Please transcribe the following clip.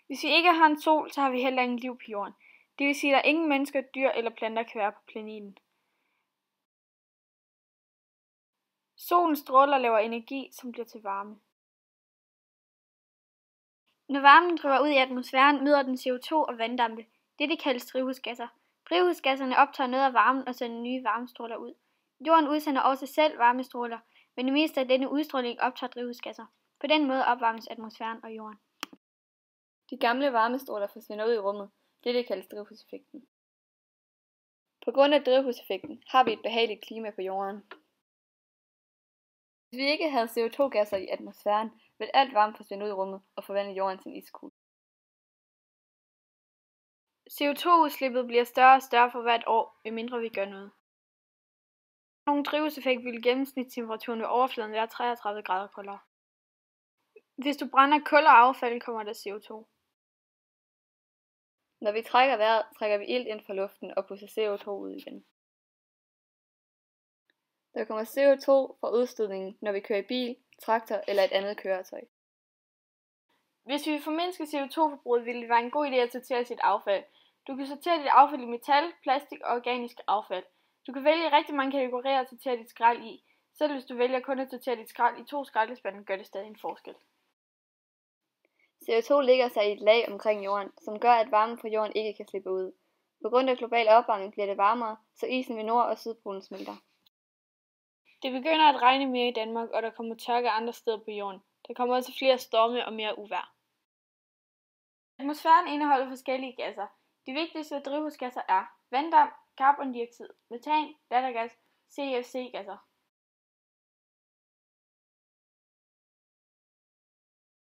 Hvis vi ikke har en sol, så har vi heller ingen liv på jorden. Det vil sige, at der ingen mennesker, dyr eller planter kan være på planeten. Solens stråler laver energi, som bliver til varme. Når varmen driver ud i atmosfæren, møder den CO2 og vanddampe. Dette kaldes drivhusgasser. Drivhusgasserne optager noget af varmen og sender nye varmestråler ud. Jorden udsender også selv varmestråler, men det meste af denne udstråling optager drivhusgasser. På den måde opvarmes atmosfæren og jorden. De gamle varmestråler forsvinder ud i rummet. Dette kaldes drivhuseffekten. På grund af drivhuseffekten har vi et behageligt klima på jorden. Hvis vi ikke havde CO2-gasser i atmosfæren, vil alt varme forsvinde ud i rummet og forvandle jorden til en iskugle. CO2-udslippet bliver større og større for hvert år, medmindre vi gør noget. Nogle drivhuseffekt vil gennemsnitstemperaturen ved overfladen være 33 grader koldere. Hvis du brænder kul og affald, kommer der CO2. Når vi trækker vejret, trækker vi ilt ind fra luften og pusher CO2 ud igen. Der kommer CO2 fra udstødningen, når vi kører i bil, traktor eller et andet køretøj. Hvis vi vil formindske CO2-forbruget, vil det være en god idé at sortere sit affald. Du kan sortere dit affald i metal, plastik og organisk affald. Du kan vælge rigtig mange kategorier at sortere dit skrald i. Selv hvis du vælger kun at sortere dit skrald i 2 skraldespande, gør det stadig en forskel. CO2 ligger sig i et lag omkring jorden, som gør, at varmen fra jorden ikke kan slippe ud. På grund af global opvarmning bliver det varmere, så isen ved Nord- og Sydpolen smelter. Det begynder at regne mere i Danmark, og der kommer tørke andre steder på jorden. Der kommer også flere storme og mere uvejr. Atmosfæren indeholder forskellige gasser. De vigtigste drivhusgasser er vanddamp, carbondioxid, metan, lattergas, CFC-gasser.